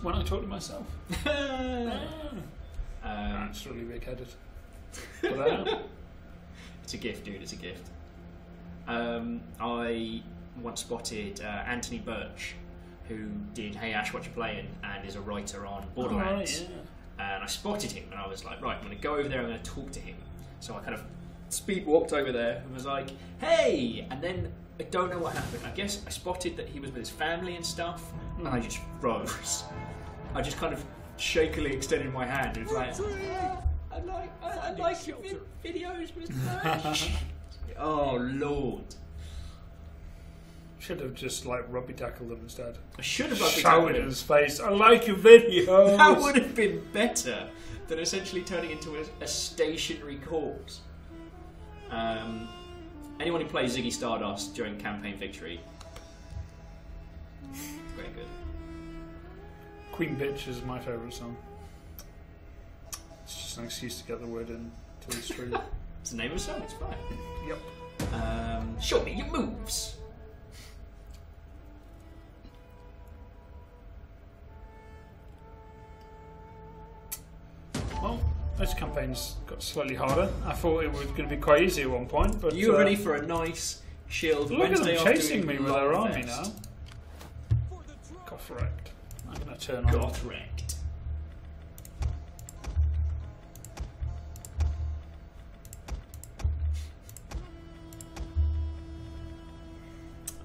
when I talk to myself. That's really big-headed. But I am. It's a gift, dude. It's a gift. I once spotted Anthony Birch, who did Hey Ash, What You Playing, and is a writer on Borderlands. Oh, yeah. And I spotted him, and I was like, right, I'm going to go over there, I'm going to talk to him. So I kind of speed walked over there and was like, hey! And then I don't know what happened. I guess I spotted that he was with his family and stuff, and I just froze. I just kind of shakily extended my hand and was like, I like your videos, Mr. Birch. Oh, Lord. Should have just like rugby tackled him instead. I should have rugby tackled him. Shouted in his face, I like your videos! That would have been better than essentially turning into a stationary corpse. Anyone who plays Ziggy Stardust during Campaign Victory, it's very good. Queen Bitch is my favourite song. It's just an excuse to get the word in to the stream. It's the name of the song, it's fine. Yep. Show me your moves. Well, this campaign's got slightly harder. I thought it was going to be quite easy at one point, but you were ready for a nice, chilled look Wednesday at them chasing me with their long army fest. now. Goth wrecked. I'm going to turn on. Goth wrecked.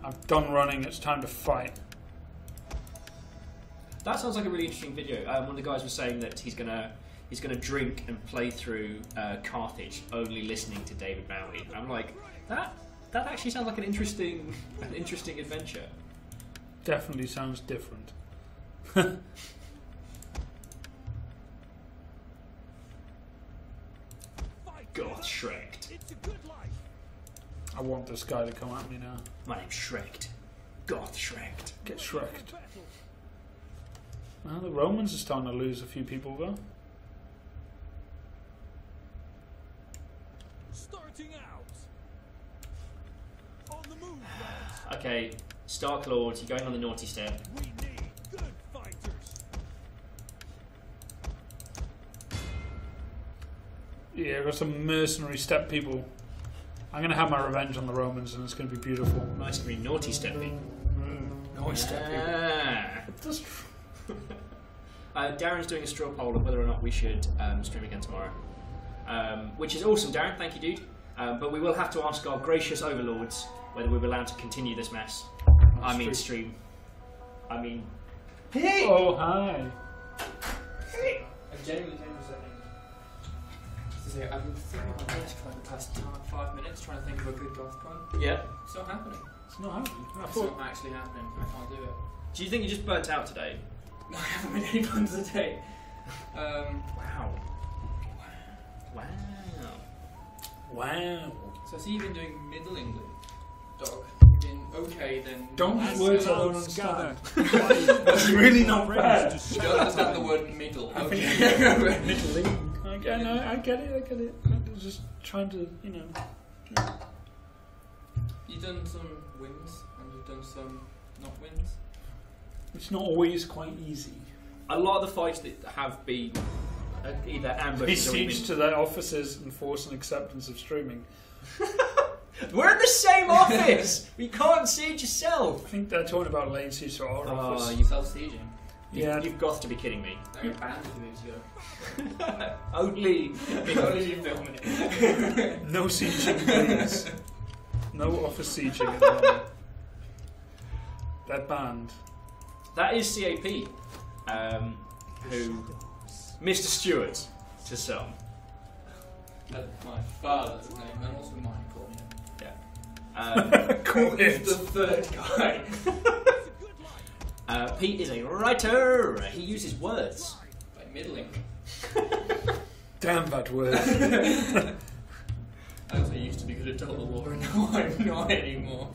I'm done running. It's time to fight. That sounds like a really interesting video. One of the guys was saying that he's gonna drink and play through Carthage, only listening to David Bowie. And I'm like, that actually sounds like an interesting adventure. Definitely sounds different. Goth Shreked. I want this guy to come at me now. My name's Shreked. Goth Shreked. Get Shreked. Well, the Romans are starting to lose a few people though. Starting out. On the move, lads. Okay, Stark Lord, you're going on the naughty step. We need good fighters. Yeah, I've got some mercenary step people. I'm going to have my revenge on the Romans and it's going to be beautiful. Nice to be naughty stepping. Naughty step people. Just Darren's doing a straw poll of whether or not we should stream again tomorrow. Which is awesome, Darren, thank you, dude. But we will have to ask our gracious overlords whether we're allowed to continue this mess. I mean stream. I mean... Hey! Oh, hi. I genuinely came for a second. I've been thinking on this for the past 5 minutes trying to think of a good goth pun. Yeah. It's not happening. It's not happening. It's not actually happening. I can't do it. Do you think you just burnt out today? I haven't made any puns today. Wow. Wow. Wow. So I see you've been doing Middle England, dog. Been okay then. Don't use words I don't understand. That's really not bad. You don't understand the word middle. Okay. Middle England. I get it. I'm just trying to, you know. You've done some wins and you've done some not wins. It's not always quite easy. A lot of the fights that have been either They ambushes or siege even... to their offices and force an acceptance of streaming. We're in the same office! We can't siege yourself! I think they're talking about laying siege to our office. You self-sieging. Yeah. You've got to be kidding me. They're banned a few weeks ago. Only Only you filming it. No sieging, please. No office sieging at the moment. They're banned. That is CAP, who... Mr. Stewart, to some. That's my father's name, and also mine, call me. Cool. Who's the third guy? Pete is a writer. He uses words. Like middling. Damn that word. I also used to be good at Total War, and now I'm not anymore.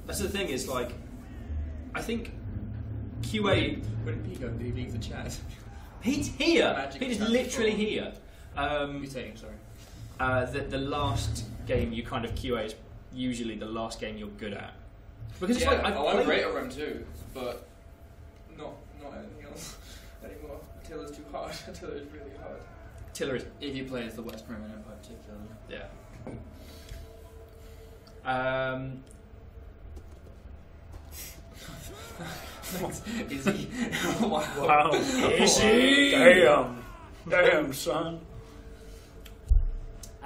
That's the thing, is like, I think QA... Where did Pete go? Did he leave the chat? Pete's here! Magic Pete is chat literally before. here. Mutating, sorry. The last game you kind of QA is usually the last game you're good at. Because it's like, I want played... Greater Rome too, but not anything else anymore. Attila's too hard. Attila is really hard. Attila is... If you play as the West Roman Empire particularly. Yeah. Is he? Wow. Is he? Damn, son.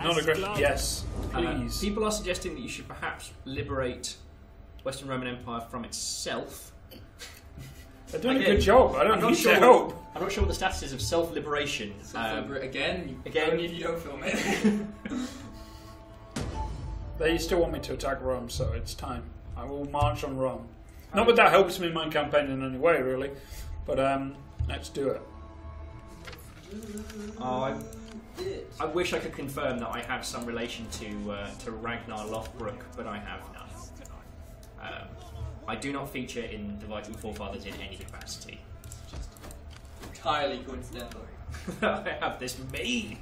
Not aggression. Yes, please. People are suggesting that you should perhaps liberate Western Roman Empire from itself. They're doing Again, a good job. I don't need sure your help. I'm not sure what the status is of self-liberation. Again, again, you don't film it. They still want me to attack Rome, so it's time. I will march on Rome. Not that that helps me in my campaign in any way, really, but let's do it. I wish I could confirm that I have some relation to Ragnar Lothbrok, but I have none. I do not feature in the Viking Forefathers in any capacity. Just entirely coincidental. I have this me.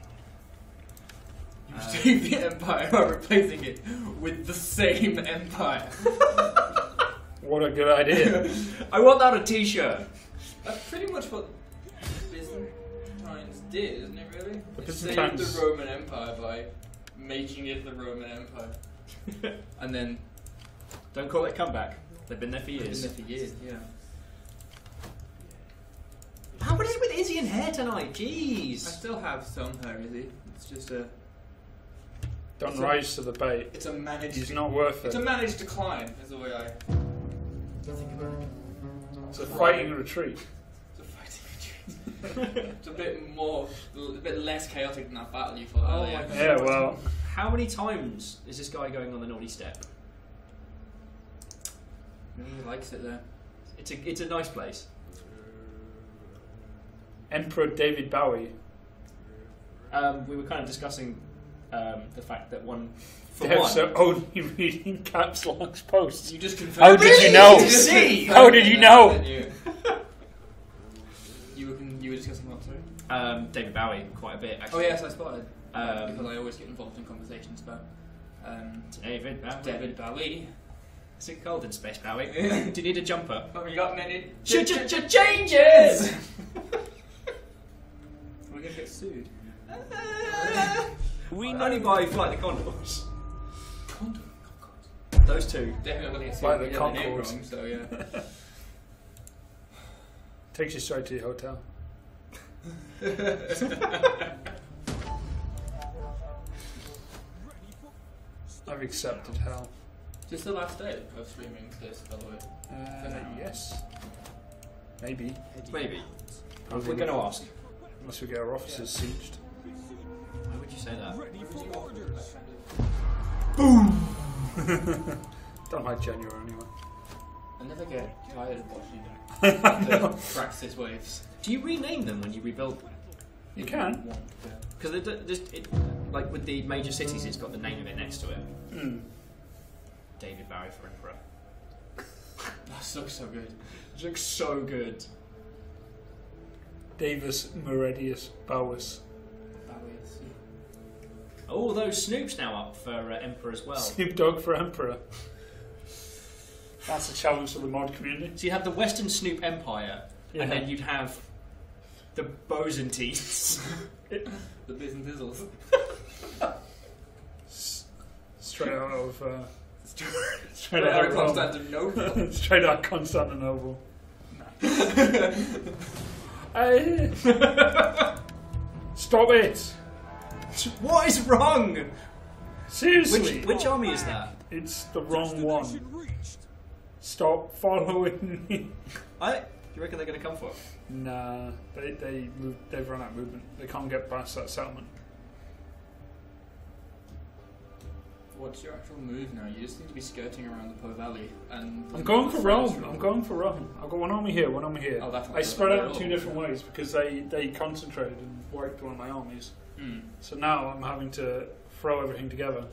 You take the empire by replacing it with the same empire. What a good idea. I want that on a t-shirt. That's pretty much what Byzantines did, isn't it, really? The They saved Byzantines- the Roman Empire by making it the Roman Empire. And then... Don't call it a comeback. They've been there for years. Been there for years, yeah. How what is it with Izzy and hair tonight? I Jeez. still have some hair, Izzy. It's just a... Don't rise to the bait. It's a managed... He's not worth It's a it. managed decline, is the way I think about it. It's a fighting retreat. It's a fighting retreat. It's a bit less chaotic than that battle you fought earlier. Yeah, well, How many times is this guy going on the naughty step? He likes it there. It's a nice place. Emperor David Bowie. We were kind of discussing the fact that one for Devs one. are only reading Caps Lock's posts. You just confirmed. How did you know? See? How did you know? You were discussing what, sorry? David Bowie quite a bit Oh actually. yes, I spotted. Um, Because I always get involved in conversations about David Bowie. David Bowie. Is it cold in space, Bowie? Do you need a jumper? Have you got any Changes. We're gonna get sued. We only buy Flight the Condors. Condom. Those two. Definitely gonna get sued. Like the We get name Concords. wrong, so yeah. Takes you straight to your hotel. I've accepted hell. Is this the last day of streaming this, by the way? Yes. Maybe. Maybe. We're going to ask. Unless we get our offices sieged. Why would you say that? Ready for orders. Don't like January anyway. I never get tired of watching know. the Praxis waves. Do you rename them when you rebuild them? You can. Because like with the major cities, it's got the name of it next to it. David Bowie for Emperor. That looks so good. It looks so good. Davis Meredius Bowers. Bowies. Oh, those Snoop's now up for Emperor as well. Snoop Dogg for Emperor. That's a challenge for the mod community. So you have the Western Snoop Empire, Yeah. and then you'd have the Byzantines. The Byzantizzles. Straight out of Straight out of Constantinople. straight out of Constantinople. Stop it! What is wrong? Seriously, Which army is that? it's the wrong one. Destination reached. Stop following me. Do you reckon they're going to come for it? Nah, they've run out of movement. They can't get past that settlement. What's your actual move now? You just need to be skirting around the Po Valley and... I'm going for Rome. I'm going for Rome. I've got one army here, one army here. Oh, that's not I good spread at out all. two different ways because they concentrated and wiped one of my armies. Hmm. So now I'm having to throw everything together.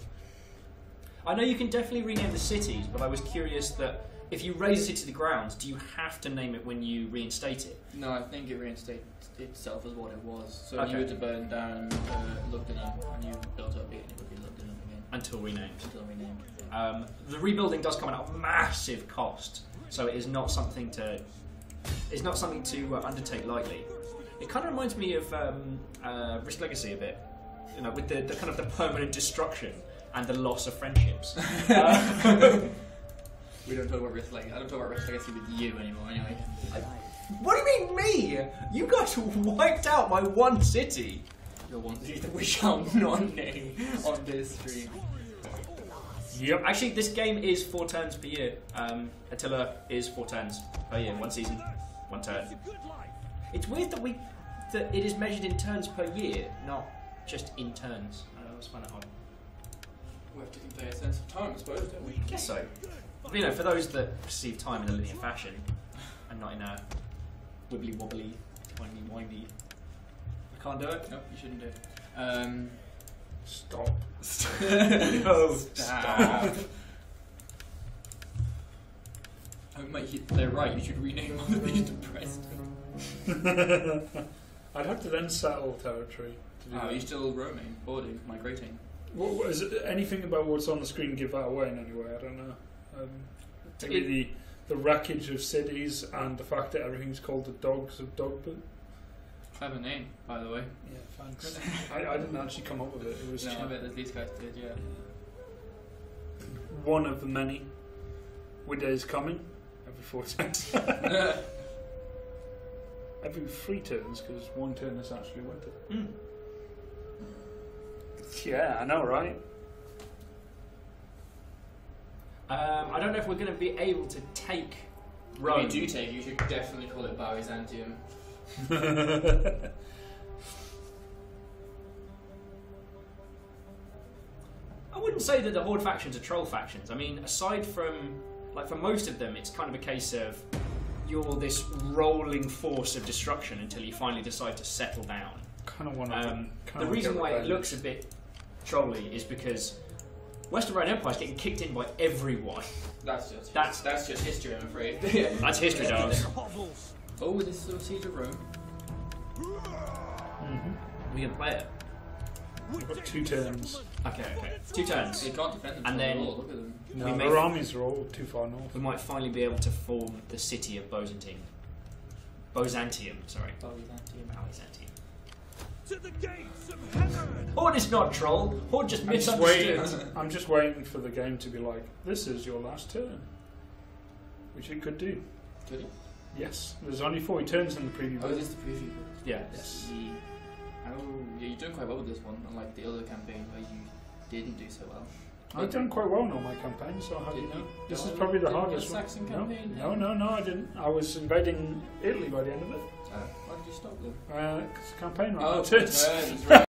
I know you can definitely rename the cities, but I was curious that if you raise a city to the ground, do you have to name it when you reinstate it? No, I think it reinstates itself as what it was. So Okay. you were to burn down Lugdunum and you built up it and it would be Lugdunum again. Until renamed. The rebuilding does come at a massive cost, so it is not something to. It's not something to undertake lightly. It kind of reminds me of Risk Legacy a bit, you know, with the kind of the permanent destruction and the loss of friendships. We don't talk about Risk Legacy. I don't talk about Risk Legacy with you anymore, anyway. What do you mean me? You guys wiped out my one city. Your one that we shall not name on this stream. Yep. Actually, this game is 4 turns per year. Attila is 4 turns per year, 1 season, 1 turn. It's weird that it is measured in turns per year, not just in turns. I always find that odd. We have to convey a sense of time, I suppose, don't we? I guess so. But, you know, for those that perceive time in a linear fashion, and not in a wibbly wobbly, windy windy. I can't do it. Nope, you shouldn't do it. Stop. No, Stop. Oh, mate, they're right. You should rename one of these to Preston. I'd have to then settle territory. To do Are that. you still roaming, boarding, migrating? What, is it anything about what's on the screen give that away in any way? I don't know. Maybe the wreckage of cities and the fact that everything's called the Dogs of Dogboot. Clever name, by the way. Yeah, thanks. I didn't actually come up with it. It was No, I cheap. bet that these guys did, yeah. One of the many. Winter is coming every 4 turns. Every 3 turns, because 1 turn is actually winter. Mm. Yeah, I know, right? I don't know if we're going to be able to take If Rome. you do take, you should definitely call it Byzantium. I wouldn't say that the Horde factions are troll factions. I mean, aside from, like, for most of them, it's kind of a case of you're this rolling force of destruction until you finally decide to settle down. Kind of want The reason why it looks a bit trolly is because Western Roman Empire is getting kicked in by everyone. That's just history, I'm afraid. That's history, dogs. Oh, this is a siege of Rome. We can play it. We've got 2 turns. Okay. 2 turns. They can't defend themselves And then- at all. Look at them. No, We may- their armies are all too far north. We might finally be able to form the city of Byzantium, sorry. Byzantium. To the gates of heaven! Horde is not troll. Horde just I'm just waiting. misunderstood. I'm just waiting for the game to be like, this is your last turn. Which it could do. Could you? Yes. There's only 40 turns in the preview. Oh, is this the preview? Yeah. Yes. Oh, yeah, you're doing quite well with this one, unlike the other campaign where you didn't do so well. I've done quite well in all my campaigns, so how do you Did know? you? This No, is probably the didn't hardest the one. Saxon No, campaign? no, I didn't. I was invading Italy by the end of it. Why did you stop them? Because the campaign ran Oh, out of turns. turns, right.